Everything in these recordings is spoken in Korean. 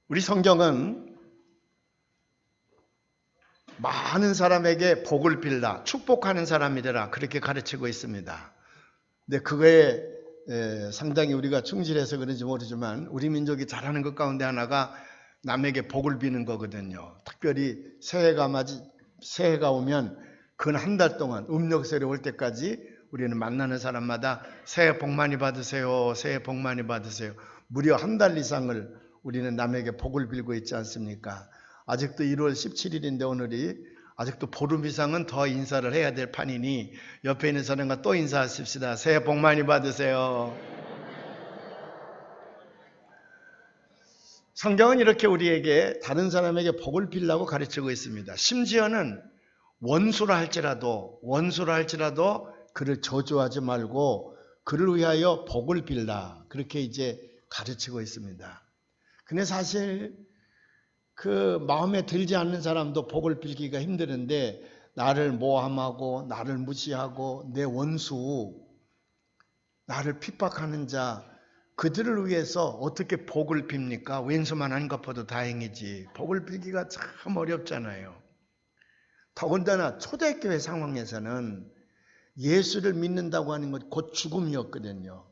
우리 성경은 많은 사람에게 복을 빌라, 축복하는 사람이 되라 그렇게 가르치고 있습니다. 근데 그거에 상당히 우리가 충실해서 그런지 모르지만 우리 민족이 잘하는 것 가운데 하나가 남에게 복을 비는 거거든요. 특별히 새해가 오면 근 한 달 동안 음력설이 올 때까지 우리는 만나는 사람마다 새해 복 많이 받으세요. 새해 복 많이 받으세요. 무려 한 달 이상을 우리는 남에게 복을 빌고 있지 않습니까? 아직도 1월 17일인데 오늘이 아직도 보름 이상은 더 인사를 해야 될 판이니 옆에 있는 사람과 또 인사하십시다. 새해 복 많이 받으세요. 성경은 이렇게 우리에게 다른 사람에게 복을 빌라고 가르치고 있습니다. 심지어는 원수라 할지라도 그를 저주하지 말고 그를 위하여 복을 빌라 그렇게 이제 가르치고 있습니다. 근데 사실 그 마음에 들지 않는 사람도 복을 빌기가 힘드는데 나를 모함하고 나를 무시하고 내 원수 나를 핍박하는 자 그들을 위해서 어떻게 복을 빕니까? 왼수만 안 갚아도 다행이지. 복을 빌기가 참 어렵잖아요. 더군다나 초대교회 상황에서는 예수를 믿는다고 하는 것 곧 죽음이었거든요.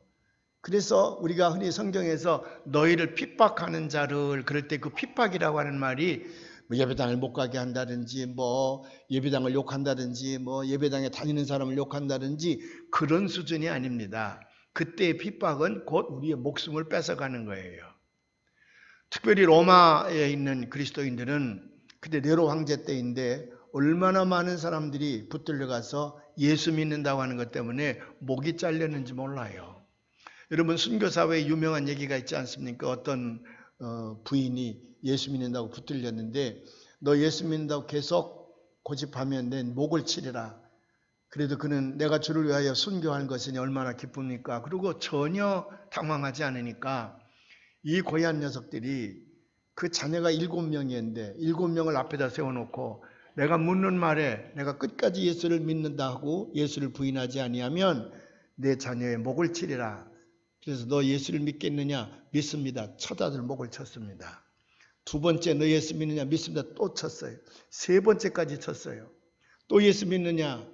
그래서 우리가 흔히 성경에서 너희를 핍박하는 자를 그럴 때 그 핍박이라고 하는 말이 예배당을 못 가게 한다든지 예배당을 욕한다든지 예배당에 다니는 사람을 욕한다든지 그런 수준이 아닙니다. 그때의 핍박은 곧 우리의 목숨을 뺏어가는 거예요. 특별히 로마에 있는 그리스도인들은 그때 네로 황제 때인데 얼마나 많은 사람들이 붙들려 가서 예수 믿는다고 하는 것 때문에 목이 잘렸는지 몰라요. 여러분 순교사회에 유명한 얘기가 있지 않습니까? 어떤 부인이 예수 믿는다고 붙들렸는데 너 예수 믿는다고 계속 고집하면 내 목을 치리라. 그래도 그는 내가 주를 위하여 순교한 것이니 얼마나 기쁩니까? 그리고 전혀 당황하지 않으니까 이 고얀 녀석들이 그 자녀가 7명이었는데 7명을 앞에다 세워놓고 내가 묻는 말에 내가 끝까지 예수를 믿는다 하고 예수를 부인하지 아니하면 내 자녀의 목을 치리라. 그래서 너 예수를 믿겠느냐? 믿습니다. 첫 아들 목을 쳤습니다. 두 번째 너 예수 믿느냐? 믿습니다. 또 쳤어요. 세 번째까지 쳤어요. 또 예수 믿느냐?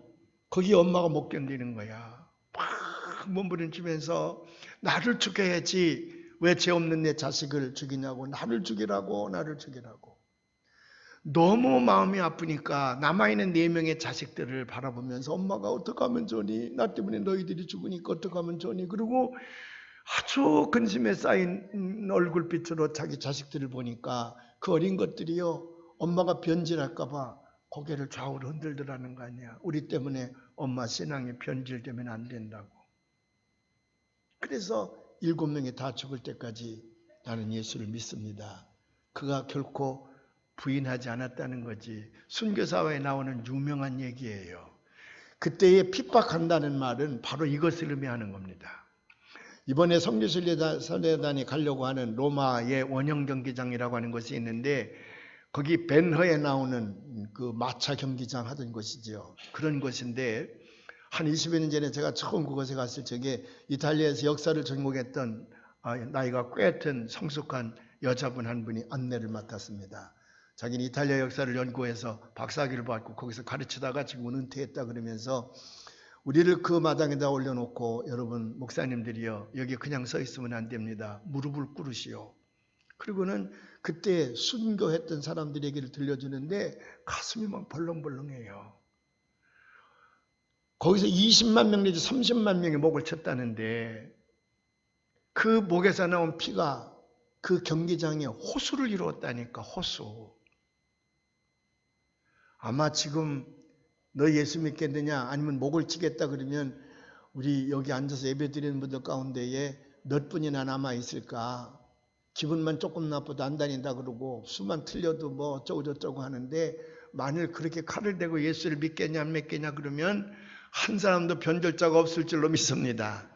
거기 엄마가 못 견디는 거야. 막 몸부림치면서 나를 죽여야지. 왜 죄 없는 내 자식을 죽이냐고. 나를 죽이라고. 너무 마음이 아프니까 남아있는 4명의 자식들을 바라보면서 엄마가 어떻게 하면 좋니? 나 때문에 너희들이 죽으니까 어떻게 하면 좋니? 그리고 아주 근심에 쌓인 얼굴빛으로 자기 자식들을 보니까 그 어린 것들이요. 엄마가 변질할까 봐 고개를 좌우로 흔들더라는 거 아니야. 우리 때문에 엄마 신앙이 변질되면 안 된다고. 그래서 7명이 다 죽을 때까지 나는 예수를 믿습니다. 그가 결코 부인하지 않았다는 거지. 순교사회에 나오는 유명한 얘기예요. 그때에 핍박한다는 말은 바로 이것을 의미하는 겁니다. 이번에 선교순례단이 가려고 하는 로마의 원형 경기장이라고 하는 것이 있는데 거기 벤허에 나오는 그 마차 경기장 하던 곳이죠. 그런 곳인데 한 20여 년 전에 제가 처음 그곳에 갔을 적에 이탈리아에서 역사를 전공했던 나이가 꽤 든 성숙한 여자분 한 분이 안내를 맡았습니다. 자기는 이탈리아 역사를 연구해서 박사학위를 받고 거기서 가르치다가 지금 은퇴했다 그러면서 우리를 그 마당에다 올려놓고 여러분 목사님들이요 여기 그냥 서 있으면 안 됩니다. 무릎을 꿇으시오. 그리고는 그때 순교했던 사람들 얘기를 들려주는데 가슴이 막 벌렁벌렁해요. 거기서 20만 명 내지 30만 명이 목을 쳤다는데 그 목에서 나온 피가 그 경기장에 호수를 이루었다니까. 호수. 아마 지금 너 예수 믿겠느냐 아니면 목을 치겠다 그러면 우리 여기 앉아서 예배드리는 분들 가운데에 몇 분이나 남아있을까. 기분만 조금 나빠도 안 다닌다 그러고 수만 틀려도 어쩌고저쩌고 하는데 만일 그렇게 칼을 대고 예수를 믿겠냐 안 믿겠냐 그러면 한 사람도 변절자가 없을 줄로 믿습니다.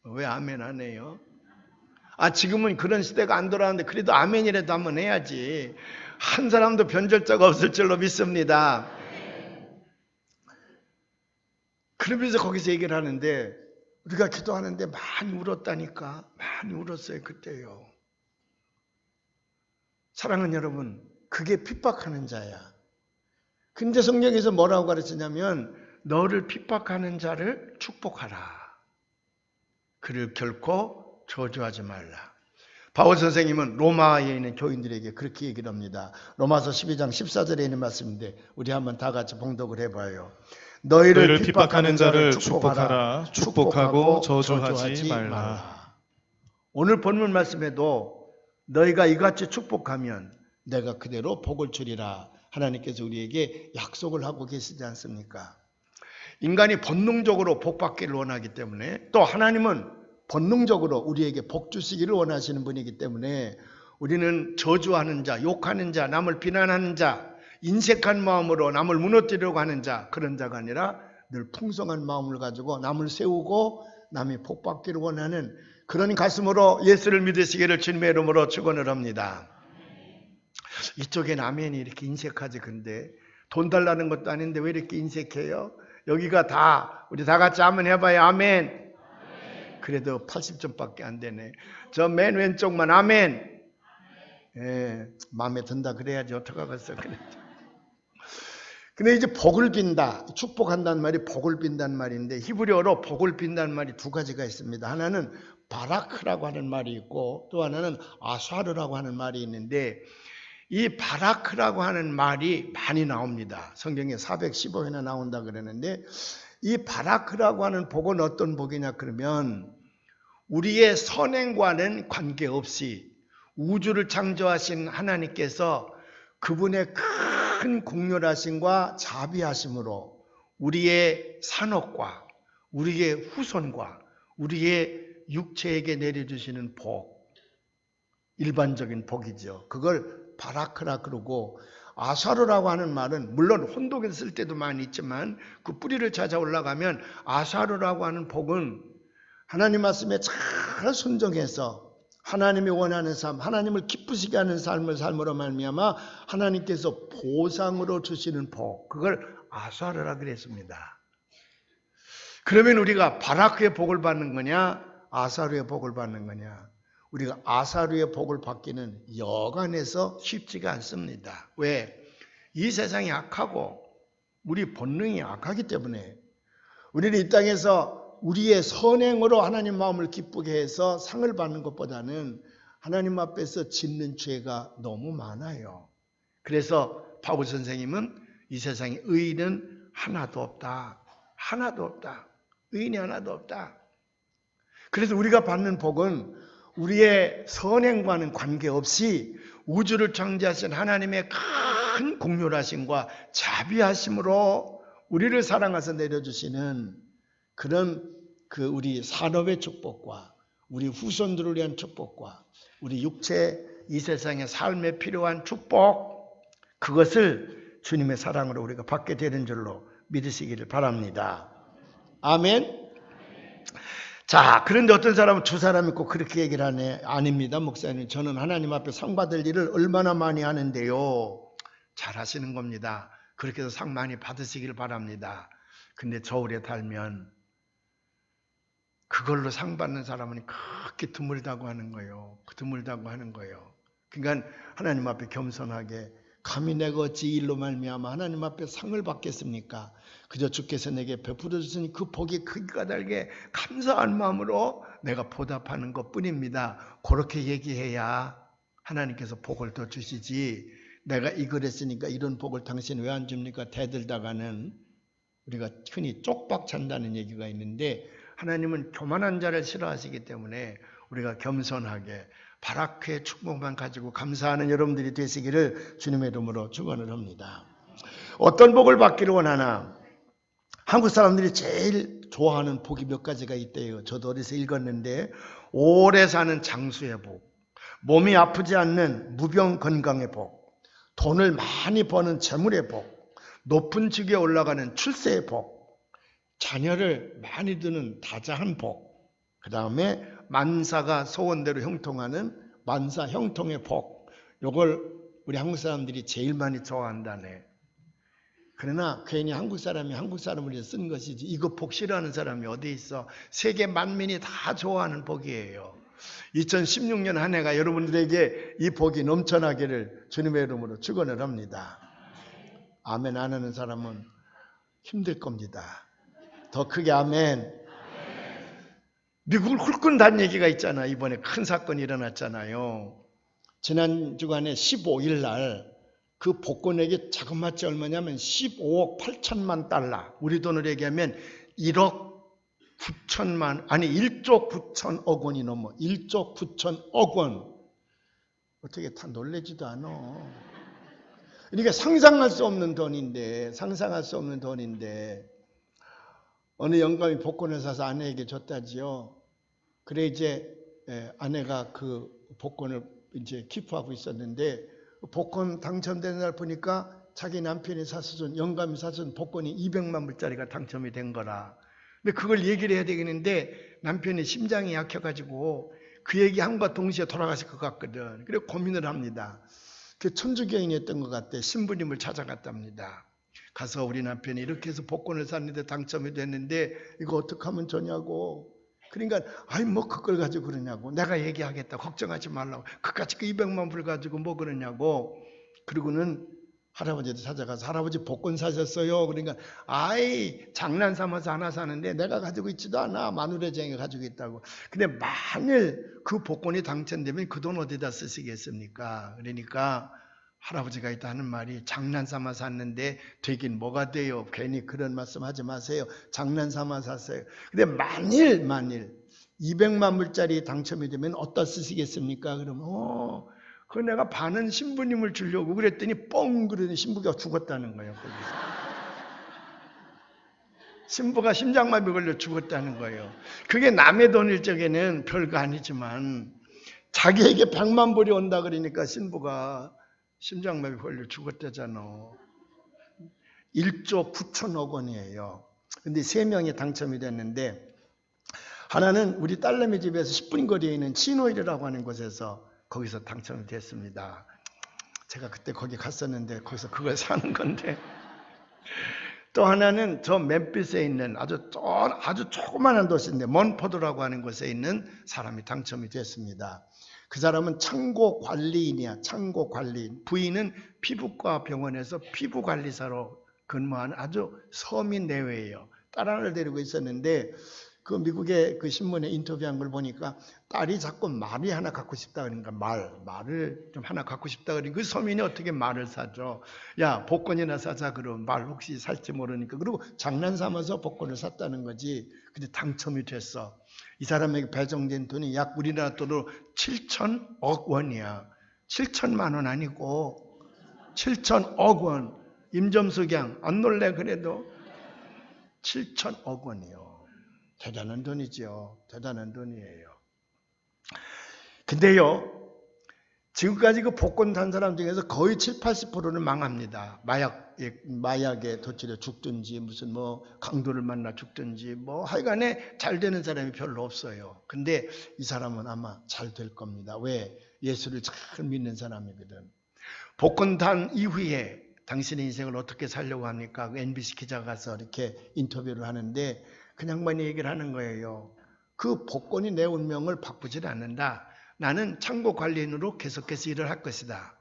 왜 아멘 안 해요? 지금은 그런 시대가 안 돌아왔는데 그래도 아멘이라도 한번 해야지. 한 사람도 변절자가 없을 줄로 믿습니다. 그러면서 거기서 얘기를 하는데 우리가 기도하는데 많이 울었다니까. 많이 울었어요 그때요. 사랑하는 여러분, 그게 핍박하는 자야. 근데 성경에서 뭐라고 가르치냐면 너를 핍박하는 자를 축복하라. 그를 결코 저주하지 말라. 바울 선생님은 로마에 있는 교인들에게 그렇게 얘기를 합니다. 로마서 12장 14절에 있는 말씀인데 우리 한번 다 같이 봉독을 해봐요. 너희를 핍박하는 자를 축복하라. 축복하고 저주하지 말라. 오늘 본문 말씀에도 너희가 이같이 축복하면 내가 그대로 복을 주리라. 하나님께서 우리에게 약속을 하고 계시지 않습니까? 인간이 본능적으로 복 받기를 원하기 때문에 또 하나님은 본능적으로 우리에게 복 주시기를 원하시는 분이기 때문에 우리는 저주하는 자, 욕하는 자, 남을 비난하는 자, 인색한 마음으로 남을 무너뜨리려고 하는 자, 그런 자가 아니라 늘 풍성한 마음을 가지고 남을 세우고 남이 복 받기를 원하는 그런 가슴으로 예수를 믿으시기를 주님의 이름으로 축원을 합니다. 이쪽엔 아멘이 이렇게 인색하지. 근데 돈 달라는 것도 아닌데 왜 이렇게 인색해요? 여기가 다 우리 다 같이 한번 해봐요. 아멘. 그래도 80점밖에 안 되네. 저 맨 왼쪽만 아멘. 예, 마음에 든다 그래야지 어떡하겠어. 근데 이제 복을 빈다, 축복한다는 말이 복을 빈다는 말인데 히브리어로 복을 빈다는 말이 두 가지가 있습니다. 하나는 바라크라고 하는 말이 있고 또 하나는 아사르라고 하는 말이 있는데 이 바라크라고 하는 말이 많이 나옵니다. 성경에 415회나 나온다 그러는데 이 바라크라고 하는 복은 어떤 복이냐 그러면 우리의 선행과는 관계없이 우주를 창조하신 하나님께서 그분의 큰 공렬하심과 자비하심으로 우리의 산업과 우리의 후손과 우리의 육체에게 내려주시는 복, 일반적인 복이죠. 그걸 바라크라 그러고 아사르라고 하는 말은 물론 혼독에서 쓸 때도 많이 있지만 그 뿌리를 찾아 올라가면 아사르라고 하는 복은 하나님 말씀에 잘 순종해서 하나님이 원하는 삶, 하나님을 기쁘시게 하는 삶을 삶으로 말미암아 하나님께서 보상으로 주시는 복, 그걸 아사르라 그랬습니다. 그러면 우리가 바라크의 복을 받는 거냐 아사르의 복을 받는 거냐? 우리가 아사르의 복을 받기는 여간해서 쉽지가 않습니다. 왜? 이 세상이 악하고 우리 본능이 악하기 때문에 우리는 이 땅에서 우리의 선행으로 하나님 마음을 기쁘게 해서 상을 받는 것보다는 하나님 앞에서 짓는 죄가 너무 많아요. 그래서 바울 선생님은 이 세상에 의인은 하나도 없다. 하나도 없다. 의인이 하나도 없다. 그래서 우리가 받는 복은 우리의 선행과는 관계없이 우주를 창조하신 하나님의 큰 공렬하심과 자비하심으로 우리를 사랑해서 내려주시는 그런 우리 산업의 축복과 우리 후손들을 위한 축복과 우리 육체 이 세상의 삶에 필요한 축복, 그것을 주님의 사랑으로 우리가 받게 되는 줄로 믿으시기를 바랍니다. 아멘. 자, 그런데 어떤 사람은 두 사람이 꼭 그렇게 얘기를 하네. 아닙니다, 목사님. 저는 하나님 앞에 상 받을 일을 얼마나 많이 하는데요. 잘 하시는 겁니다. 그렇게 해서 상 많이 받으시길 바랍니다. 근데 저울에 달면 그걸로 상 받는 사람은 그렇게 드물다고 하는 거예요. 드물다고 하는 거예요. 그러니까 하나님 앞에 겸손하게 감히 내가 어찌 일로 말미암아 하나님 앞에 상을 받겠습니까? 그저 주께서 내게 베풀어 주시니 그 복이 크기가 달게 감사한 마음으로 내가 보답하는 것뿐입니다. 그렇게 얘기해야 하나님께서 복을 더 주시지. 내가 이걸 했으니까 이런 복을 당신 왜 안 줍니까? 대들다가는 우리가 흔히 쪽박 찬다는 얘기가 있는데 하나님은 교만한 자를 싫어하시기 때문에 우리가 겸손하게 바라크의 축복만 가지고 감사하는 여러분들이 되시기를 주님의 이름으로 축원을 합니다. 어떤 복을 받기를 원하나? 한국 사람들이 제일 좋아하는 복이 몇 가지가 있대요. 저도 어디서 읽었는데 오래 사는 장수의 복, 몸이 아프지 않는 무병 건강의 복, 돈을 많이 버는 재물의 복, 높은 직에 올라가는 출세의 복, 자녀를 많이 두는 다자한 복, 그 다음에 만사가 소원대로 형통하는 만사 형통의 복, 요걸 우리 한국 사람들이 제일 많이 좋아한다네. 그러나 괜히 한국 사람이 한국 사람을 위해 쓴 것이지 이거 복 싫어하는 사람이 어디 있어? 세계 만민이 다 좋아하는 복이에요. 2016년 한 해가 여러분들에게 이 복이 넘쳐나기를 주님의 이름으로 축원을 합니다. 아멘 안 하는 사람은 힘들 겁니다. 더 크게 아멘. 미국을 훑고 얘기가 있잖아. 이번에 큰 사건이 일어났잖아요. 지난 주간에 15일 날 그 복권액이 자그마치 얼마냐면 15억 8천만 달러. 우리 돈으로 얘기하면 1억 1조 9천억 원이 넘어. 1조 9천억 원. 어떻게 다 놀라지도 않아. 그러니까 상상할 수 없는 돈인데 어느 영감이 복권을 사서 아내에게 줬다지요. 그래 이제 아내가 그 복권을 이제 기부하고 있었는데 복권 당첨된 날 보니까 자기 남편이 사서준 영감이 사준 복권이 200만 불짜리가 당첨이 된 거라. 근데 그걸 얘기를 해야 되겠는데 남편이 심장이 약해가지고 그 얘기함과 동시에 돌아가실 것 같거든. 그래 고민을 합니다. 그 천주교인이었던 것 같아. 신부님을 찾아갔답니다. 가서 우리 남편이 이렇게 해서 복권을 샀는데 당첨이 됐는데 이거 어떻게 하면 좋냐고. 그러니까 뭐 그걸 가지고 그러냐고. 내가 얘기하겠다. 걱정하지 말라고. 그까짓 그 200만 불 가지고 뭐 그러냐고. 그리고는 할아버지도 찾아가서 할아버지 복권 사셨어요. 그러니까 장난 삼아서 하나 사는데 내가 가지고 있지도 않아. 마누라쟁이가 가지고 있다고. 근데 만일 그 복권이 당첨되면 그 돈 어디다 쓰시겠습니까? 그러니까 할아버지가 있다 하는 말이 장난 삼아 샀는데 되긴 뭐가 돼요. 괜히 그런 말씀 하지 마세요. 장난 삼아 샀어요. 근데 만일 200만 불짜리 당첨이 되면 어디다 쓰시겠습니까? 그러면 그 내가 반은 신부님을 주려고 그랬더니 뻥 그러더니 신부가 죽었다는 거예요. 거기서. 신부가 심장마비 걸려 죽었다는 거예요. 그게 남의 돈일 적에는 별거 아니지만 자기에게 100만 불이 온다 그러니까 신부가 심장마비 걸려 죽었다잖아. 1조 9천억 원이에요. 근데 3명이 당첨이 됐는데 하나는 우리 딸내미 집에서 10분 거리에 있는 치노일이라고 하는 곳에서 거기서 당첨이 됐습니다. 제가 그때 거기 갔었는데 거기서 그걸 사는 건데 또 하나는 저 멤피스에 있는 아주 조그마한 도시인데 먼포드라고 하는 곳에 있는 사람이 당첨이 됐습니다. 그 사람은 창고 관리인이야. 창고 관리인. 부인은 피부과 병원에서 피부관리사로 근무하는 아주 서민 내외예요. 딸 하나를 데리고 있었는데 그 미국의 그 신문에 인터뷰한 걸 보니까 딸이 자꾸 말이 하나 갖고 싶다 그러니까 말을 좀 하나 갖고 싶다 그러니까 그 서민이 어떻게 말을 사죠? 야 복권이나 사자 그러면 말 혹시 살지 모르니까. 그리고 장난 삼아서 복권을 샀다는 거지. 근데 당첨이 됐어. 이 사람에게 배정된 돈이 약 우리나라 돈으로 7천억 원이야. 7천만 원 아니고 7천억 원. 임점수경 안 놀래 그래도 7천억 원이요. 대단한 돈이죠. 대단한 돈이에요. 근데요, 지금까지 그 복권 산 사람 중에서 거의 7, 80%는 망합니다. 마약에 도취려 죽든지 무슨 강도를 만나 죽든지 하여간에 잘 되는 사람이 별로 없어요. 근데 이 사람은 아마 잘 될 겁니다. 왜? 예수를 잘 믿는 사람이거든. 복권 단 이후에 당신의 인생을 어떻게 살려고 합니까? NBC 기자가 가서 이렇게 인터뷰를 하는데 그 양반이 얘기를 하는 거예요. 그 복권이 내 운명을 바꾸질 않는다. 나는 창고 관리인으로 계속해서 일을 할 것이다.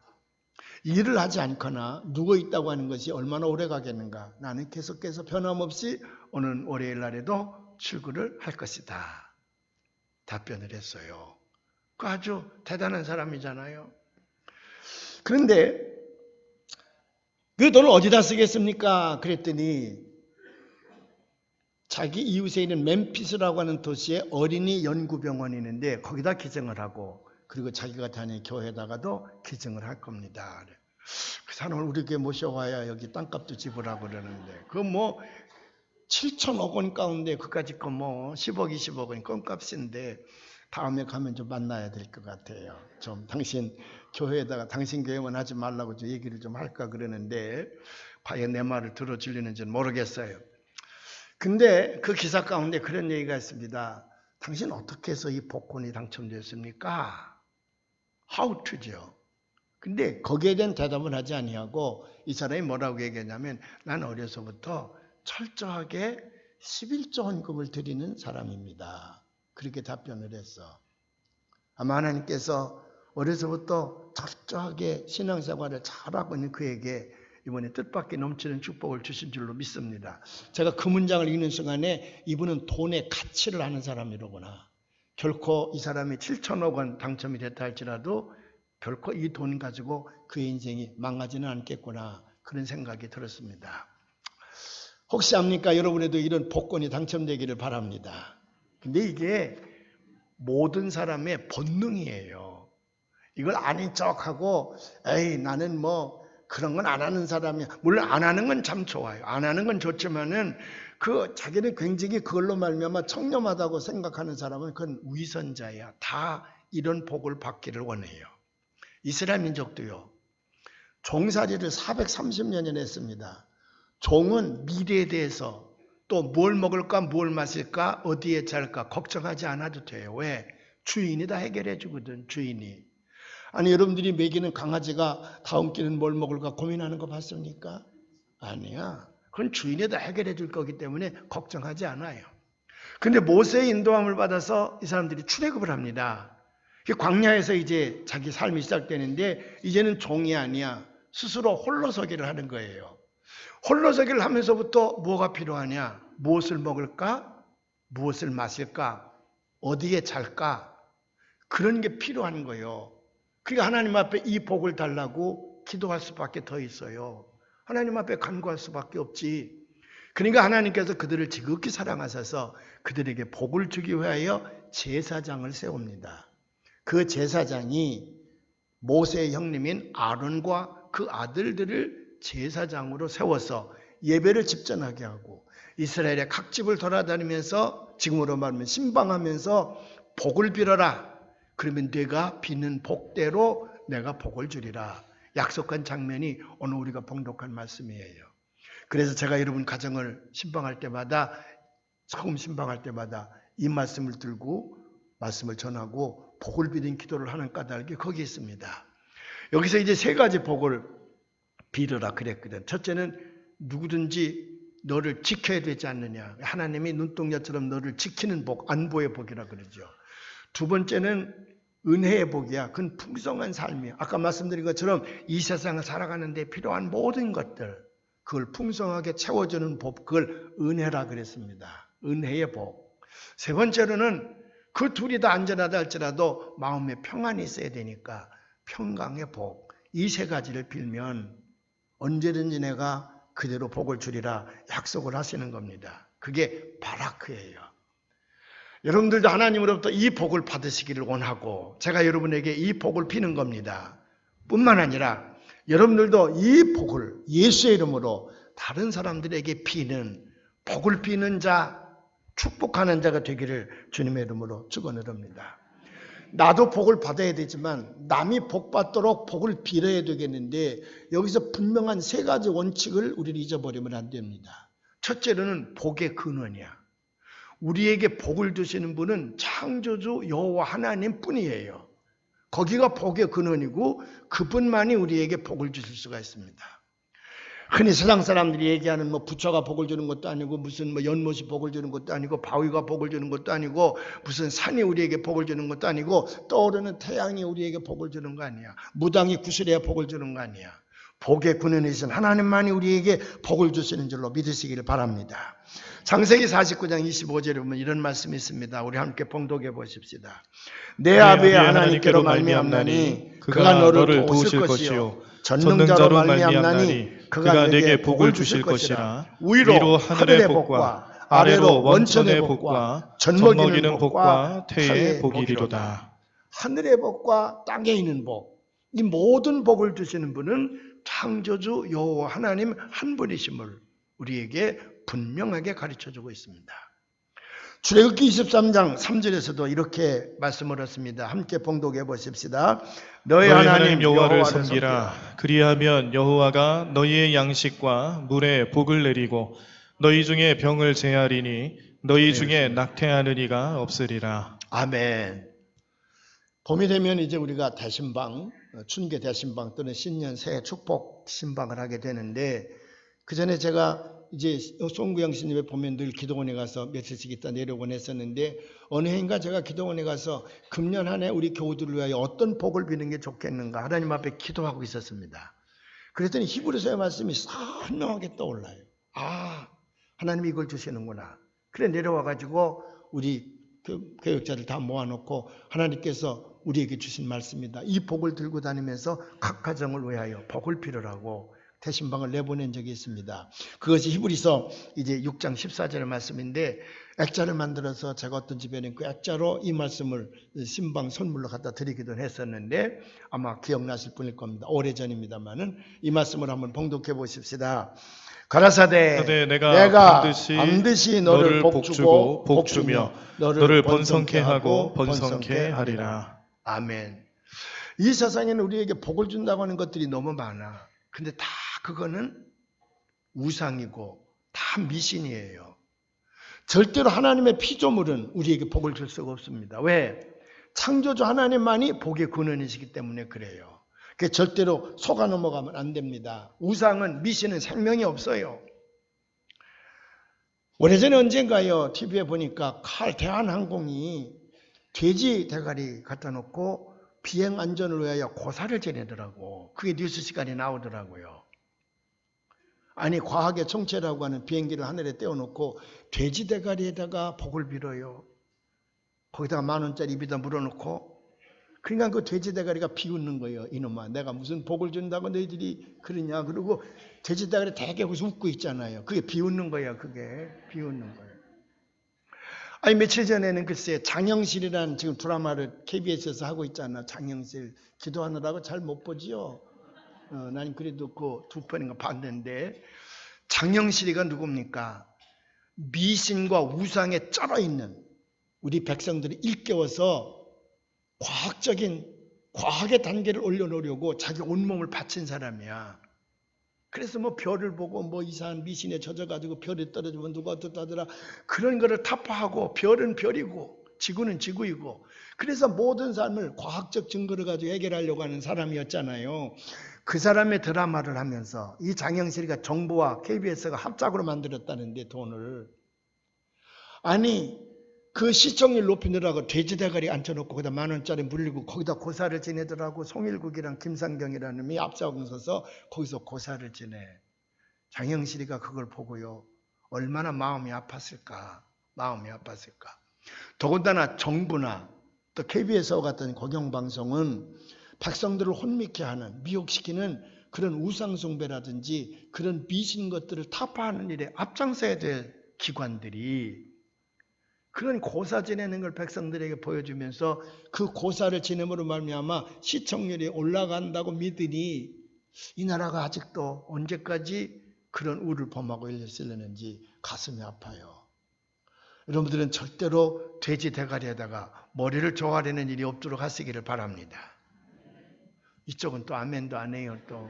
일을 하지 않거나 누워있다고 하는 것이 얼마나 오래 가겠는가. 나는 계속해서 변함없이 오는 월요일 날에도 출근을 할 것이다. 답변을 했어요. 그 아주 대단한 사람이잖아요. 그런데 그 돈을 어디다 쓰겠습니까? 그랬더니 자기 이웃에 있는 멤피스라고 하는 도시에 어린이 연구병원이 있는데 거기다 기증을 하고 그리고 자기가 다니는 교회에다가도 기증을 할 겁니다. 그 사람을 우리 교회 모셔와야 여기 땅값도 지불하고 그러는데 그 7천억 원 가운데 그까짓 거 10억 20억 원 껌값인데 다음에 가면 좀 만나야 될 것 같아요. 좀 당신 교회에다가 당신 교회만 하지 말라고 좀 얘기를 좀 할까 그러는데 과연 내 말을 들어주려는지는 모르겠어요. 근데 그 기사 가운데 그런 얘기가 있습니다. 당신 어떻게 해서 이 복권이 당첨됐습니까? How to죠. 근데 거기에 대한 대답을 하지 아니하고 이 사람이 뭐라고 얘기했냐면 난 어려서부터 철저하게 11조 헌금을 드리는 사람입니다. 그렇게 답변을 했어. 아마 하나님께서 어려서부터 철저하게 신앙생활을 잘하고 있는 그에게 이번에 뜻밖의 넘치는 축복을 주신 줄로 믿습니다. 제가 그 문장을 읽는 순간에 이분은 돈의 가치를 아는 사람이로구나. 결코 이 사람이 7천억 원 당첨이 됐다 할지라도 결코 이 돈 가지고 그의 인생이 망하지는 않겠구나, 그런 생각이 들었습니다. 혹시 압니까? 여러분에도 이런 복권이 당첨되기를 바랍니다. 근데 이게 모든 사람의 본능이에요. 이걸 아닌 척하고 에이 나는 뭐 그런 건 안 하는 사람이야. 물론 안 하는 건 참 좋아요. 안 하는 건 좋지만은 자기는 굉장히 그걸로 말미암아 청렴하다고 생각하는 사람은 그건 위선자야. 다 이런 복을 받기를 원해요. 이스라엘 민족도요. 종살이를 430년이나 했습니다. 종은 미래에 대해서 또 뭘 먹을까, 뭘 마실까, 어디에 잘까 걱정하지 않아도 돼요. 왜? 주인이 다 해결해 주거든, 주인이. 아니, 여러분들이 먹이는 강아지가 다음 끼는 뭘 먹을까 고민하는 거 봤습니까? 아니야. 그건 주인이 다 해결해 줄 거기 때문에 걱정하지 않아요. 근데 모세의 인도함을 받아서 이 사람들이 출애굽을 합니다. 광야에서 이제 자기 삶이 시작되는데 이제는 종이 아니야. 스스로 홀로서기를 하는 거예요. 홀로서기를 하면서부터 뭐가 필요하냐? 무엇을 먹을까? 무엇을 마실까? 어디에 잘까? 그런 게 필요한 거예요. 그러니까 하나님 앞에 이 복을 달라고 기도할 수밖에 더 있어요. 하나님 앞에 간구할 수밖에 없지. 그러니까 하나님께서 그들을 지극히 사랑하셔서 그들에게 복을 주기 위하여 제사장을 세웁니다. 그 제사장이 모세의 형님인 아론과 그 아들들을 제사장으로 세워서 예배를 집전하게 하고 이스라엘의 각 집을 돌아다니면서 지금으로 말하면 신방하면서 복을 빌어라. 그러면 네가 비는 복대로 내가 복을 주리라. 약속한 장면이 오늘 우리가 봉독한 말씀이에요. 그래서 제가 여러분 가정을 신방할 때마다, 처음 신방할 때마다 이 말씀을 들고 말씀을 전하고 복을 비는 기도를 하는 까닭이 거기 있습니다. 여기서 이제 세 가지 복을 빌어라 그랬거든. 첫째는 누구든지 너를 지켜야 되지 않느냐. 하나님이 눈동자처럼 너를 지키는 복, 안보의 복이라 그러죠. 두 번째는 은혜의 복이야. 그건 풍성한 삶이야. 아까 말씀드린 것처럼 이 세상을 살아가는 데 필요한 모든 것들, 그걸 풍성하게 채워주는 복, 그걸 은혜라 그랬습니다. 은혜의 복. 세 번째로는 그 둘이 다 안전하다 할지라도 마음에 평안이 있어야 되니까 평강의 복. 이 세 가지를 빌면 언제든지 내가 그대로 복을 주리라 약속을 하시는 겁니다. 그게 바라크예요. 여러분들도 하나님으로부터 이 복을 받으시기를 원하고 제가 여러분에게 이 복을 비는 겁니다. 뿐만 아니라 여러분들도 이 복을 예수의 이름으로 다른 사람들에게 비는, 복을 비는 자, 축복하는 자가 되기를 주님의 이름으로 축원합니다. 나도 복을 받아야 되지만 남이 복 받도록 복을 빌어야 되겠는데 여기서 분명한 세 가지 원칙을 우리는 잊어버리면 안 됩니다. 첫째로는 복의 근원이야. 우리에게 복을 주시는 분은 창조주 여호와 하나님 뿐이에요. 거기가 복의 근원이고 그분만이 우리에게 복을 주실 수가 있습니다. 흔히 세상 사람들이 얘기하는 부처가 복을 주는 것도 아니고 무슨 연못이 복을 주는 것도 아니고 바위가 복을 주는 것도 아니고 무슨 산이 우리에게 복을 주는 것도 아니고 떠오르는 태양이 우리에게 복을 주는 거 아니야. 무당이 구슬해야 복을 주는 거 아니야. 복의 근원이신 하나님만이 우리에게 복을 주시는 줄로 믿으시기를 바랍니다. 창세기 49장 25절에 보면 이런 말씀이 있습니다. 우리 함께 봉독해 보십시다. 내 아비의 하나님께로 말미암나니 그가 너를 도우실 것이요 전능자로 말미암나니 그가 내게 복을 주실 것이라. 위로 하늘의 복과 아래로 원천의 복과 젖먹이는 복과 태의 복이리로다. 하늘의 복과 땅에 있는 복, 이 모든 복을 주시는 분은 창조주 여호와 하나님 한 분이심을 우리에게 분명하게 가르쳐주고 있습니다. 출애굽기 23장 3절에서도 이렇게 말씀을 했습니다. 함께 봉독해 보십시다. 너희 하나님 여호와를 섬기라. 그리하면 여호와가 너희의 양식과 물에 복을 내리고 너희 중에 병을 제하리니 너희 중에 낙태하는 이가 없으리라. 아멘. 봄이 되면 이제 우리가 대신방, 춘계 대신방 또는 신년 새해 축복 신방을 하게 되는데 그 전에 제가 이제 송구영 스님에 보면 늘 기도원에 가서 며칠씩 있다 내려오곤 했었는데 어느 해인가 제가 기도원에 가서 금년 한 해 우리 교우들을 위하여 어떤 복을 비는 게 좋겠는가 하나님 앞에 기도하고 있었습니다. 그랬더니 히브리서의 말씀이 선명하게 떠올라요. 아, 하나님이 이걸 주시는구나. 그래 내려와 가지고 우리 교역자들 다 모아놓고 하나님께서 우리에게 주신 말씀입니다. 이 복을 들고 다니면서 각 가정을 위하여 복을 빌으라고 대신방을 내보낸 적이 있습니다. 그것이 히브리서 이제 6장 14절의 말씀인데 액자를 만들어서 제가 어떤 집에는 그 액자로 이 말씀을 신방 선물로 갖다 드리기도 했었는데 아마 기억나실 분일 겁니다. 오래전입니다만은 이 말씀을 한번 봉독해 보십시다. 가라사대 내가 반드시 너를 복주고 복주며 너를 번성케 하고 번성케 하리라. 아멘. 이 세상에는 우리에게 복을 준다고 하는 것들이 너무 많아. 근데 다 그거는 우상이고 다 미신이에요. 절대로 하나님의 피조물은 우리에게 복을 줄 수가 없습니다. 왜? 창조주 하나님만이 복의 근원이시기 때문에 그래요. 그게 절대로 속아 넘어가면 안 됩니다. 우상은 미신은 생명이 없어요. 오래전에 언젠가요 TV에 보니까 대한항공이 돼지 대가리 갖다 놓고 비행 안전을 위하여 고사를 지내더라고. 그게 뉴스 시간에 나오더라고요. 아니 과학의 정체라고 하는 비행기를 하늘에 떼어놓고 돼지 대가리에다가 복을 빌어요. 거기다가 10,000원짜리 입에다 물어놓고 그러니까 그 돼지 대가리가 비웃는 거예요. 이놈아 내가 무슨 복을 준다고 너희들이 그러냐. 그리고 돼지 대가리 되게 거기서 웃고 있잖아요. 그게 비웃는 거예요. 그게 비웃는 거예요. 아니 며칠 전에는 글쎄 장영실이라는 지금 드라마를 KBS에서 하고 있잖아. 장영실 기도하느라고 잘 못 보지요. 나는 그래도 그 2번인가 봤는데 장영실이가 누굽니까? 미신과 우상에 쩔어 있는 우리 백성들이 일깨워서 과학의 단계를 올려놓으려고 자기 온몸을 바친 사람이야. 그래서 뭐 별을 보고 뭐 이상한 미신에 젖어가지고 별이 떨어지면 누가 어떻다더라 그런 거를 타파하고 별은 별이고 지구는 지구이고 그래서 모든 삶을 과학적 증거를 가지고 해결하려고 하는 사람이었잖아요. 그 사람의 드라마를 하면서 이 장영실이가 정부와 KBS가 합작으로 만들었다는데 돈을 아니 그 시청률 높이느라고 돼지 대가리 앉혀놓고 거기다 10,000원짜리 물리고 거기다 고사를 지내더라고. 송일국이랑 김상경이라는 놈이 앞서서 거기서 고사를 지내. 장영실이가 그걸 보고요. 얼마나 마음이 아팠을까. 더군다나 정부나 또 KBS와 같은 공영방송은 백성들을 혼미케 하는 미혹시키는 그런 우상숭배라든지 그런 미신 것들을 타파하는 일에 앞장서야 될 기관들이 그런 고사 지내는 걸 백성들에게 보여주면서 그 고사를 지냄으로 말미암아 시청률이 올라간다고 믿으니 이 나라가 아직도 언제까지 그런 우를 범하고 일렸을는지 가슴이 아파요. 여러분들은 절대로 돼지 대가리에다가 머리를 조아리는 일이 없도록 하시기를 바랍니다. 이쪽은 또 아멘도 안 해요. 또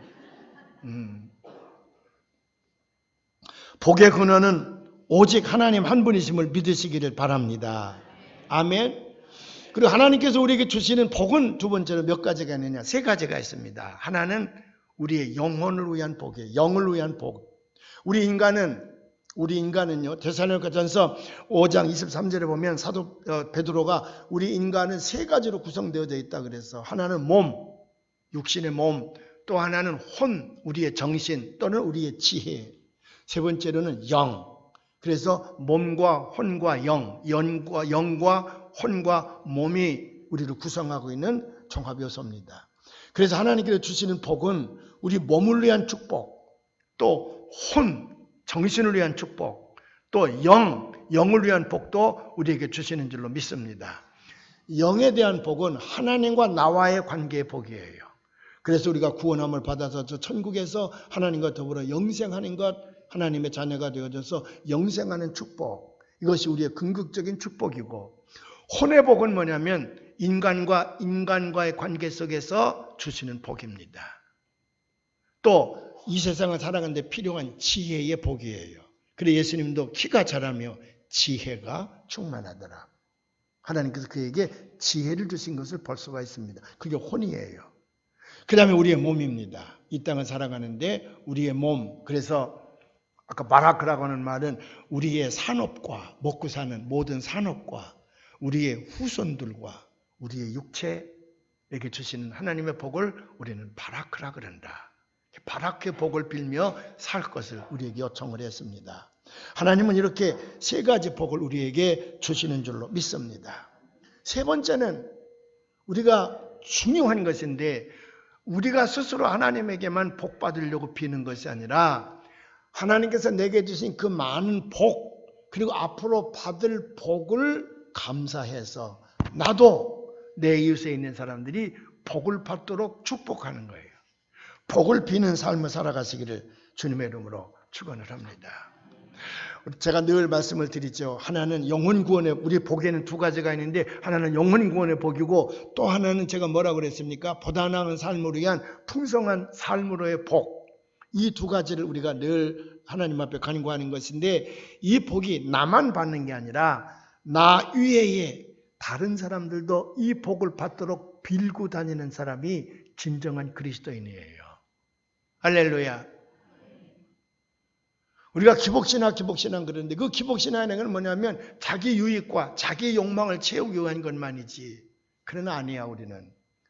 복의 근원은 오직 하나님 한 분이심을 믿으시기를 바랍니다. 아멘. 그리고 하나님께서 우리에게 주시는 복은 두 번째로 몇 가지가 있느냐? 3가지가 있습니다. 하나는 우리의 영혼을 위한 복이에요. 영을 위한 복. 우리 인간은요. 데살로니가전서 5장 23절에 보면 사도 베드로가 우리 인간은 3가지로 구성되어져 있다 그래서 하나는 몸, 육신의 몸, 또 하나는 혼, 우리의 정신 또는 우리의 지혜. 3번째로는 영. 그래서 몸과 혼과 영과 혼과 몸이 우리를 구성하고 있는 종합요소입니다. 그래서 하나님께서 주시는 복은 우리 몸을 위한 축복, 또 혼, 정신을 위한 축복, 또 영을 위한 복도 우리에게 주시는 줄로 믿습니다. 영에 대한 복은 하나님과 나와의 관계의 복이에요. 그래서 우리가 구원함을 받아서 저 천국에서 하나님과 더불어 영생하는 것, 하나님의 자녀가 되어져서 영생하는 축복, 이것이 우리의 궁극적인 축복이고, 혼의 복은 뭐냐면 인간과의 관계 속에서 주시는 복입니다. 또 이 세상을 살아가는데 필요한 지혜의 복이에요. 그래서 예수님도 키가 자라며 지혜가 충만하더라. 하나님께서 그에게 지혜를 주신 것을 볼 수가 있습니다. 그게 혼이에요. 그 다음에 우리의 몸입니다. 이 땅을 살아가는데 우리의 몸, 그래서 아까 바라크라고 하는 말은 우리의 산업과 먹고 사는 모든 산업과 우리의 후손들과 우리의 육체에게 주시는 하나님의 복을 우리는 바라크라 그런다. 바라크의 복을 빌며 살 것을 우리에게 요청을 했습니다. 하나님은 이렇게 세 가지 복을 우리에게 주시는 줄로 믿습니다. 세 번째는 우리가 중요한 것인데 우리가 스스로 하나님에게만 복 받으려고 비는 것이 아니라 하나님께서 내게 주신 그 많은 복 그리고 앞으로 받을 복을 감사해서 나도 내 이웃에 있는 사람들이 복을 받도록 축복하는 거예요. 복을 비는 삶을 살아가시기를 주님의 이름으로 축원을 합니다. 제가 늘 말씀을 드리죠. 하나는 영혼 구원의 우리 복에는 두 가지가 있는데 하나는 영혼 구원의 복이고 또 하나는 제가 뭐라고 그랬습니까? 보다 나은 삶을 위한 풍성한 삶으로의 복. 이 두 가지를 우리가 늘 하나님 앞에 간구하는 것인데 이 복이 나만 받는 게 아니라 나 위에 다른 사람들도 이 복을 받도록 빌고 다니는 사람이 진정한 그리스도인이에요. 할렐루야. 우리가 기복신앙 그러는데 그 기복신앙이라는 건 뭐냐면 자기 유익과 자기 욕망을 채우기 위한 것만이지. 그러나 아니야 우리는.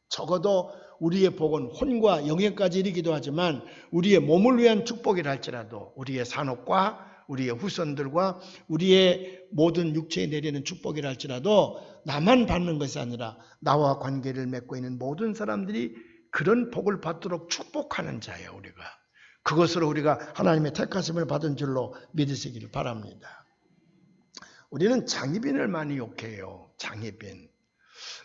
적어도 우리의 복은 혼과 영예까지 이르기도 하지만 우리의 몸을 위한 축복이라 할지라도 우리의 산업과 우리의 후손들과 우리의 모든 육체에 내리는 축복이라 할지라도 나만 받는 것이 아니라 나와 관계를 맺고 있는 모든 사람들이 그런 복을 받도록 축복하는 자예요 우리가. 그것으로 우리가 하나님의 택하심을 받은 줄로 믿으시기를 바랍니다. 우리는 장희빈을 많이 욕해요. 장희빈.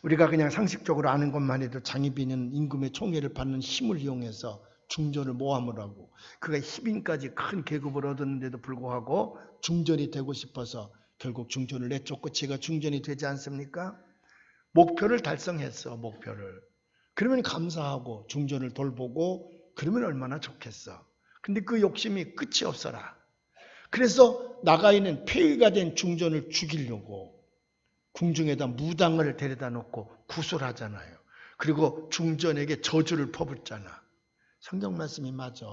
우리가 그냥 상식적으로 아는 것만 해도 장희빈은 임금의 총애를 받는 힘을 이용해서 중전을 모함을 하고 그가 희빈까지 큰 계급을 얻었는데도 불구하고 중전이 되고 싶어서 결국 중전을 내쫓고 제가 중전이 되지 않습니까? 목표를 달성했어. 목표를. 그러면 감사하고 중전을 돌보고 그러면 얼마나 좋겠어. 근데 그 욕심이 끝이 없어라. 그래서 나가 있는 폐위가 된 중전을 죽이려고 궁중에다 무당을 데려다 놓고 구술하잖아요. 그리고 중전에게 저주를 퍼붓잖아. 성경 말씀이 맞아.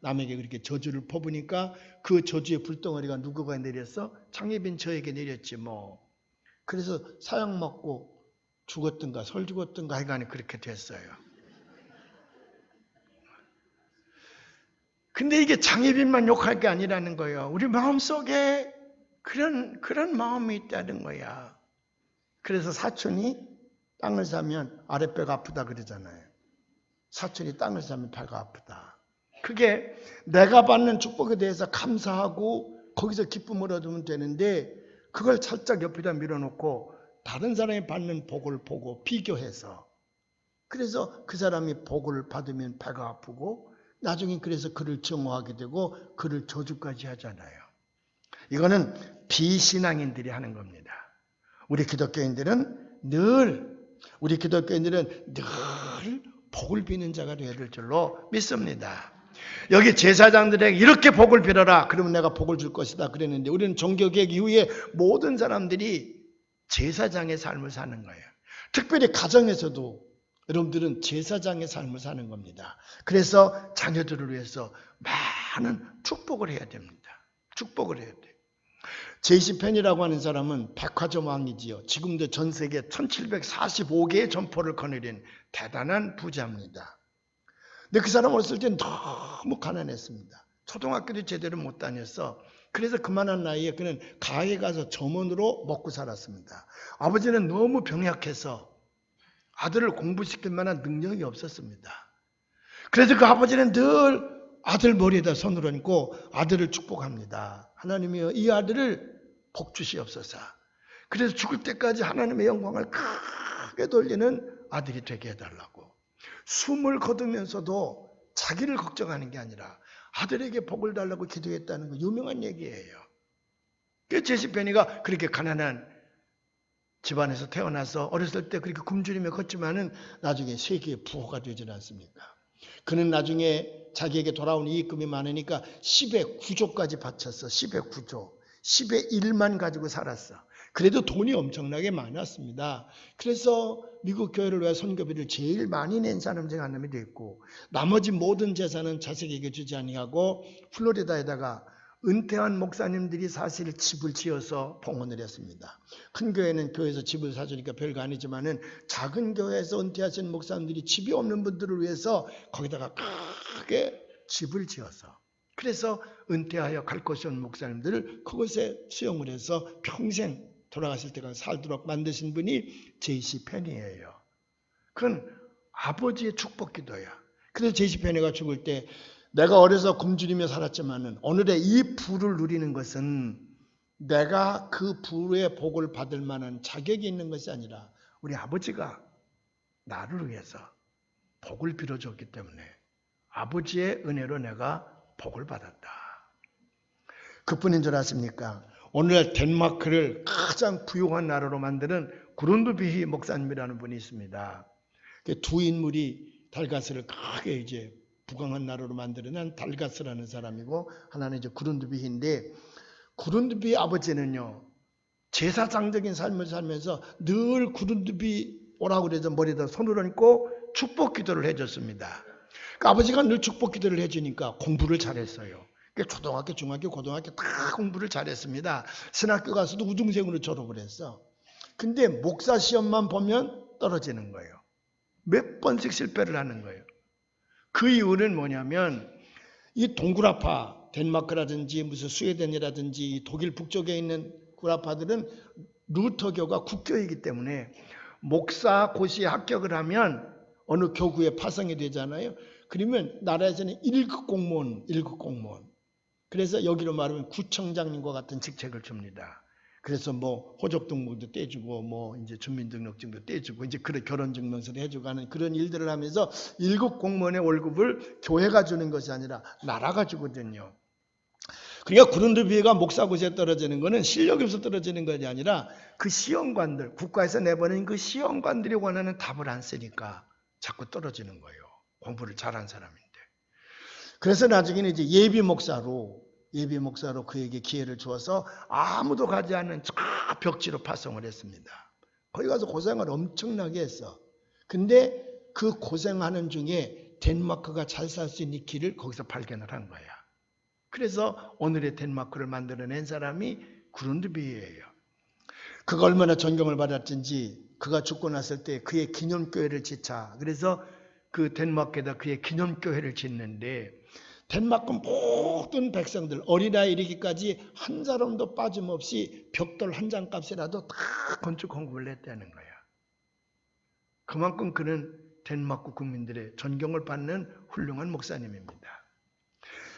남에게 그렇게 저주를 퍼부니까 그 저주의 불덩어리가 누구가 내렸어? 장희빈 저에게 내렸지 뭐. 그래서 사형 먹고 죽었든가 설 죽었든가 하여간에 그렇게 됐어요. 근데 이게 장희빈만 욕할 게 아니라는 거예요. 우리 마음속에 그런 마음이 있다는 거야. 그래서 사촌이 땅을 사면 아랫배가 아프다 그러잖아요. 사촌이 땅을 사면 배가 아프다. 그게 내가 받는 축복에 대해서 감사하고 거기서 기쁨을 얻으면 되는데 그걸 살짝 옆에다 밀어놓고 다른 사람이 받는 복을 보고 비교해서 그래서 그 사람이 복을 받으면 배가 아프고 나중에 그래서 그를 증오하게 되고 그를 저주까지 하잖아요. 이거는 비신앙인들이 하는 겁니다. 우리 기독교인들은 늘 복을 비는 자가 되어야 될 줄로 믿습니다. 여기 제사장들에게 이렇게 복을 빌어라. 그러면 내가 복을 줄 것이다. 그랬는데 우리는 종교개혁 이후에 모든 사람들이 제사장의 삶을 사는 거예요. 특별히 가정에서도 여러분들은 제사장의 삶을 사는 겁니다. 그래서 자녀들을 위해서 많은 축복을 해야 됩니다. 축복을 해야 돼요. 제이시펜이라고 하는 사람은 백화점 왕이지요. 지금도 전 세계 1745개의 점포를 거느린 대단한 부자입니다. 근데 그 사람 어렸을 때 너무 가난했습니다. 초등학교도 제대로 못 다녔어. 그래서 그만한 나이에 그는 가에 가서 점원으로 먹고 살았습니다. 아버지는 너무 병약해서 아들을 공부시킬 만한 능력이 없었습니다. 그래서 그 아버지는 늘 아들 머리에다 손을 얹고 아들을 축복합니다. 하나님이여 이 아들을 복 주시옵소서. 그래서 죽을 때까지 하나님의 영광을 크게 돌리는 아들이 되게 해달라고. 숨을 거두면서도 자기를 걱정하는 게 아니라 아들에게 복을 달라고 기도했다는 거 유명한 얘기예요. 그 제시펜이가 그렇게 가난한 집안에서 태어나서 어렸을 때 그렇게 굶주리며 컸지만은 나중에 세계의 부호가 되지 않습니까? 그는 나중에 자기에게 돌아온 이익금이 많으니까 10의 9조까지 바쳤어. 10의 9조. 10의 1만 가지고 살았어. 그래도 돈이 엄청나게 많았습니다. 그래서 미국 교회를 위해 선교비를 제일 많이 낸 사람 중 한 놈이 됐고 나머지 모든 재산은 자식에게 주지 아니하고 플로리다에다가 은퇴한 목사님들이 사실 집을 지어서 봉헌을 했습니다. 큰 교회는 교회에서 집을 사주니까 별거 아니지만은 작은 교회에서 은퇴하신 목사님들이 집이 없는 분들을 위해서 거기다가 크게 집을 지어서, 그래서 은퇴하여 갈 곳이 없는 목사님들을 그곳에 수용을 해서 평생 돌아가실 때까지 살도록 만드신 분이 J.C. 페니예요. 그건 아버지의 축복 기도야. 그래서 J.C. 페니가 죽을 때 내가 어려서 굶주리며 살았지만은 오늘의 이 부를 누리는 것은 내가 그 부의 복을 받을 만한 자격이 있는 것이 아니라 우리 아버지가 나를 위해서 복을 빌어줬기 때문에 아버지의 은혜로 내가 복을 받았다. 그뿐인 줄 아십니까? 오늘날 덴마크를 가장 부유한 나라로 만드는 그룬드비히 목사님이라는 분이 있습니다. 두 인물이 달가스를 크게 이제 부강한 나라로 만들어낸 달가스라는 사람이고, 하나는 이제 그룬드비히인데, 그룬드비히 아버지는요 제사장적인 삶을 살면서 늘 그룬드비 오라고 그래서 머리에다 손을 얹고 축복 기도를 해줬습니다. 그러니까 아버지가 늘 축복 기도를 해주니까 공부를 잘했어요. 초등학교, 중학교, 고등학교 다 공부를 잘했습니다. 신학교 가서도 우등생으로 졸업을 했어. 근데 목사 시험만 보면 떨어지는 거예요. 몇 번씩 실패를 하는 거예요. 그 이유는 뭐냐면 이 동구라파, 덴마크라든지 무슨 스웨덴이라든지 독일 북쪽에 있는 구라파들은 루터교가 국교이기 때문에 목사 고시에 합격을 하면 어느 교구에 파송이 되잖아요. 그러면 나라에서는 1급 공무원. 그래서 여기로 말하면 구청장님과 같은 직책을 줍니다. 그래서 뭐 호적등본도 떼주고 뭐 이제 주민등록증도 떼주고 이제 그런 결혼증명서를 해주고 하는 그런 일들을 하면서 1급 공무원의 월급을 교회가 주는 것이 아니라 나라가 주거든요. 그러니까 그룬드비히가 목사고시에 떨어지는 것은 실력이 없어 떨어지는 것이 아니라 그 시험관들, 국가에서 내보낸 그 시험관들이 원하는 답을 안 쓰니까 자꾸 떨어지는 거예요. 공부를 잘한 사람인데. 그래서 나중에는 이제 예비 목사로 그에게 기회를 주어서 아무도 가지 않는 저 벽지로 파송을 했습니다. 거기 가서 고생을 엄청나게 했어. 근데 그 고생하는 중에 덴마크가 잘 살 수 있는 길을 거기서 발견을 한 거야. 그래서 오늘의 덴마크를 만들어낸 사람이 그룬드비히예요. 그가 얼마나 존경을 받았든지 그가 죽고 났을 때 그의 기념교회를 짓자. 그래서 그 덴마크에다 그의 기념교회를 짓는데 덴마크 모든 백성들 어린아이 이르기까지 한 사람도 빠짐없이 벽돌 한 장 값이라도 다 건축 공급을 했다는 거야. 그만큼 그는 덴마크 국민들의 존경을 받는 훌륭한 목사님입니다.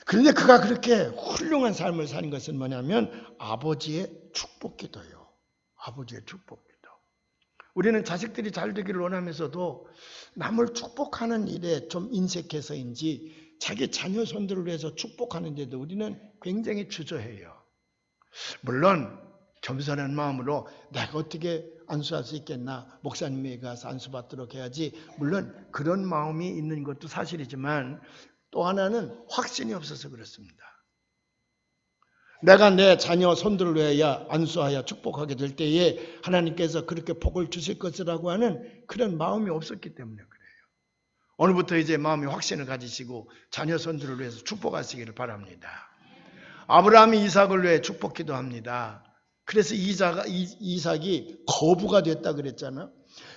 그런데 그가 그렇게 훌륭한 삶을 사는 것은 뭐냐면 아버지의 축복기도예요. 아버지의 축복기도. 우리는 자식들이 잘 되기를 원하면서도 남을 축복하는 일에 좀 인색해서인지 자기 자녀 손들을 위해서 축복하는데도 우리는 굉장히 주저해요. 물론 겸손한 마음으로 내가 어떻게 안수할 수 있겠나, 목사님에게 가서 안수받도록 해야지, 물론 그런 마음이 있는 것도 사실이지만 또 하나는 확신이 없어서 그렇습니다. 내가 내 자녀 손들을 위하여 안수하여 축복하게 될 때에 하나님께서 그렇게 복을 주실 것이라고 하는 그런 마음이 없었기 때문에 그래요. 오늘부터 이제 마음의 확신을 가지시고 자녀 손들을 위해서 축복하시기를 바랍니다. 아브라함이 이삭을 위해 축복 기도합니다. 그래서 이삭이 거부가 됐다 그랬잖아.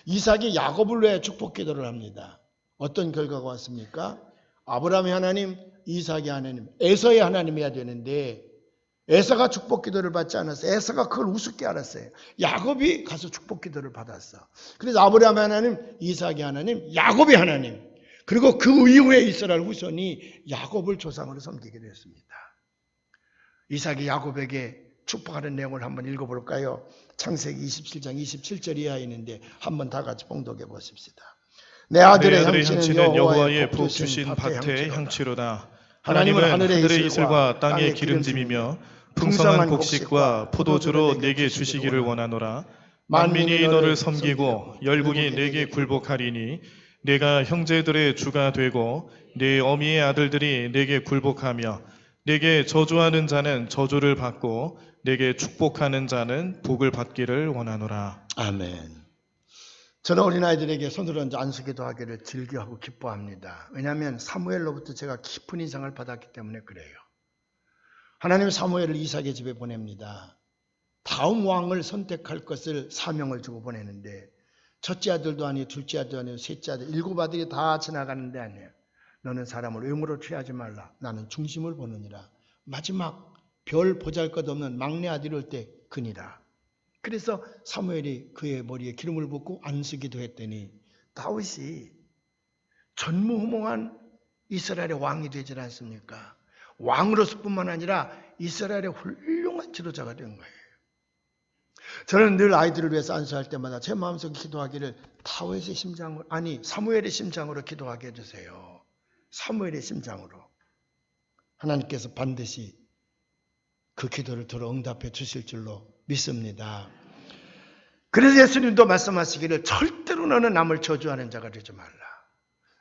이삭이 야곱을 위해 축복 기도를 합니다. 어떤 결과가 왔습니까? 아브라함이 하나님, 이삭이 하나님, 에서의 하나님이어야 되는데 에서가 축복 기도를 받지 않았어. 에서가 그걸 우습게 알았어요. 야곱이 가서 축복 기도를 받았어. 그래서 아브라함이 하나님, 이삭이 하나님, 야곱이 하나님. 그리고 그 이후에 이스라엘 후손이 야곱을 조상으로 섬기게 됐습니다. 이삭이 야곱에게 축복하는 내용을 한번 읽어볼까요? 창세기 27장 27절 이하에 있는데 한번 다 같이 봉독해 보십시다. 내 아들의 향치는 여호와의 복 주신 밭의 향치로다. 하나님은 하늘의 이슬과 땅의 기름짐이며 풍성한 곡식과 포도주로 내게 주시기를 원하노라. 만민이 너를 섬기고 열국이 내게 굴복하리니 내가 형제들의 주가 되고 내 어미의 아들들이 내게 굴복하며 내게 저주하는 자는 저주를 받고 내게 축복하는 자는 복을 받기를 원하노라. 아멘. 저는 어린아이들에게 손을 얹어 안수기도 하기를 즐겨하고 기뻐합니다. 왜냐하면 사무엘로부터 제가 깊은 인상을 받았기 때문에 그래요. 하나님은 사무엘을 이삭의 집에 보냅니다. 다음 왕을 선택할 것을 사명을 주고 보내는데 첫째 아들도 아니고 둘째 아들도 아니고 셋째 아들 7 아들이 다 지나가는데 아니에요. 너는 사람을 외모로 취하지 말라. 나는 중심을 보느니라. 마지막 별 보잘것없는 막내 아들이 올 때 그니라. 그래서 사무엘이 그의 머리에 기름을 붓고 안수기도 했더니 다윗이 전무후무한 이스라엘의 왕이 되지 않습니까? 왕으로서뿐만 아니라 이스라엘의 훌륭한 지도자가 된 거예요. 저는 늘 아이들을 위해서 안수할 때마다 제 마음속에 기도하기를 다윗의 심장으로, 아니 사무엘의 심장으로 기도하게 해주세요. 사무엘의 심장으로. 하나님께서 반드시 그 기도를 들어 응답해 주실 줄로 믿습니다. 그래서 예수님도 말씀하시기를 절대로 너는 남을 저주하는 자가 되지 말라.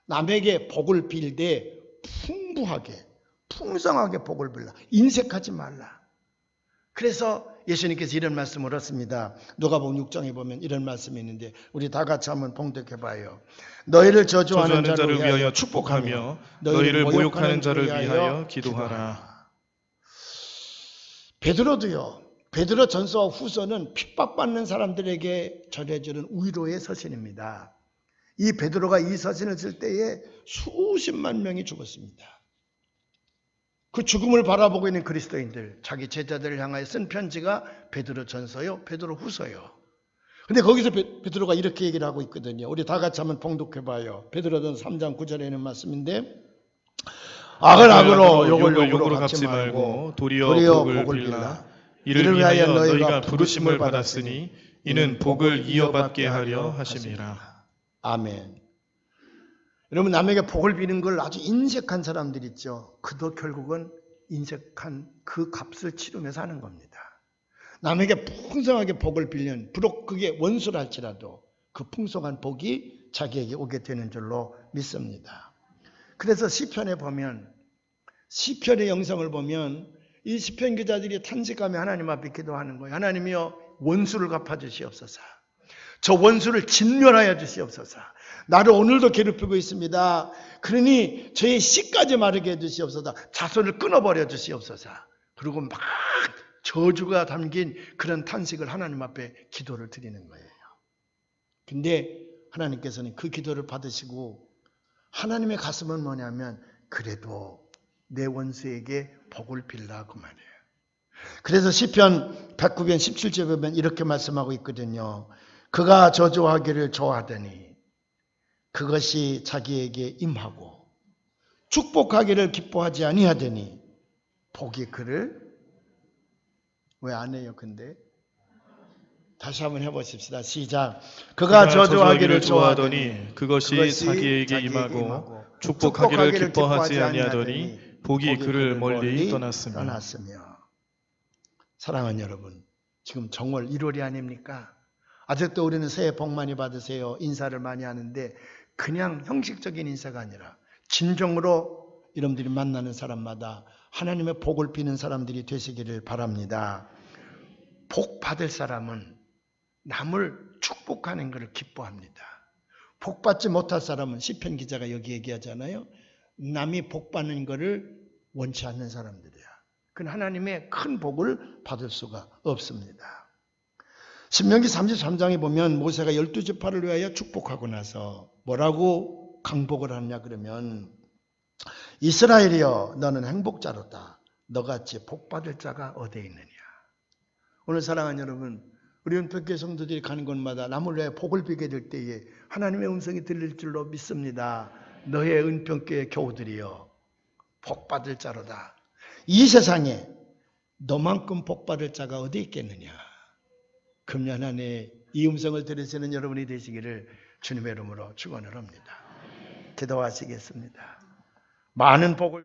남에게 복을 빌 때 풍부하게 풍성하게 복을 빌라. 인색하지 말라. 그래서 예수님께서 이런 말씀을 하십니다. 누가복음 6장에 보면 이런 말씀이 있는데 우리 다 같이 한번 봉독해 봐요. 너희를 저주하는 자를 위하여 축복하며 너희를 모욕하는 자를 위하여 기도하라. 베드로도요. 베드로 전서와 후서는 핍박받는 사람들에게 전해주는 위로의 서신입니다. 이 베드로가 이 서신을 쓸 때에 수십만 명이 죽었습니다. 그 죽음을 바라보고 있는 그리스도인들, 자기 제자들을 향하여 쓴 편지가 베드로 전서요, 베드로 후서요. 근데 거기서 베드로가 이렇게 얘기를 하고 있거든요. 우리 다 같이 한번 봉독해 봐요. 베드로전 3장 9절에 있는 말씀인데 악을 악으로 욕을 욕으로 갚지 말고 도리어 복을 빌라. 이를 위하여 너희가 부르심을 받았으니 이는 복을 이어받게 하려 하심이라. 아멘. 여러분, 남에게 복을 비는 걸 아주 인색한 사람들 있죠. 그도 결국은 인색한 그 값을 치르면서 하는 겁니다. 남에게 풍성하게 복을 빌면 비록 그게 원수라 할지라도 그 풍성한 복이 자기에게 오게 되는 줄로 믿습니다. 그래서 시편에 보면, 시편의 영성을 보면 이 시편 기자들이 탄식하며 하나님 앞에 기도하는 거예요. 하나님이여, 원수를 갚아주시옵소서. 저 원수를 진멸하여 주시옵소서. 나를 오늘도 괴롭히고 있습니다. 그러니 저의 씨까지 마르게 해주시옵소서. 자손을 끊어버려 주시옵소서. 그리고 막 저주가 담긴 그런 탄식을 하나님 앞에 기도를 드리는 거예요. 근데 하나님께서는 그 기도를 받으시고 하나님의 가슴은 뭐냐면 그래도 내 원수에게 복을 빌라 그 말이에요. 그래서 시편 109편 17절에 보면 이렇게 말씀하고 있거든요. 그가 저주하기를 좋아하더니 그것이 자기에게 임하고 축복하기를 기뻐하지 아니하더니 복이 그를 왜 안 해요? 근데 다시 한번 해보십시다. 시작. 그가 저주하기를 좋아하더니 그것이 자기에게 임하고 축복하기를 기뻐하지 아니하더니 복이 그를 멀리 떠났으며. 사랑하는 여러분, 지금 정월 1월이 아닙니까? 아직도 우리는 새해 복 많이 받으세요. 인사를 많이 하는데 그냥 형식적인 인사가 아니라 진정으로 여러분들이 만나는 사람마다 하나님의 복을 비는 사람들이 되시기를 바랍니다. 복 받을 사람은 남을 축복하는 것을 기뻐합니다. 복 받지 못할 사람은 시편 기자가 여기 얘기하잖아요. 남이 복 받는 것을 원치 않는 사람들이야. 그건 하나님의 큰 복을 받을 수가 없습니다. 신명기 33장에 보면 모세가 12지파를 위하여 축복하고 나서 뭐라고 강복을 하느냐 그러면 이스라엘이여 너는 행복자로다. 너같이 복받을 자가 어디에 있느냐. 오늘 사랑하는 여러분, 우리 은평교회 성도들이 가는 곳마다 남을 위하여 복을 비게 될 때에 하나님의 음성이 들릴 줄로 믿습니다. 너의 은평교회 교우들이여 복받을 자로다. 이 세상에 너만큼 복받을 자가 어디 있겠느냐. 금년 한 해 이 음성을 들으시는 여러분이 되시기를 주님의 이름으로 축원을 합니다. 기도하시겠습니다. 많은 복을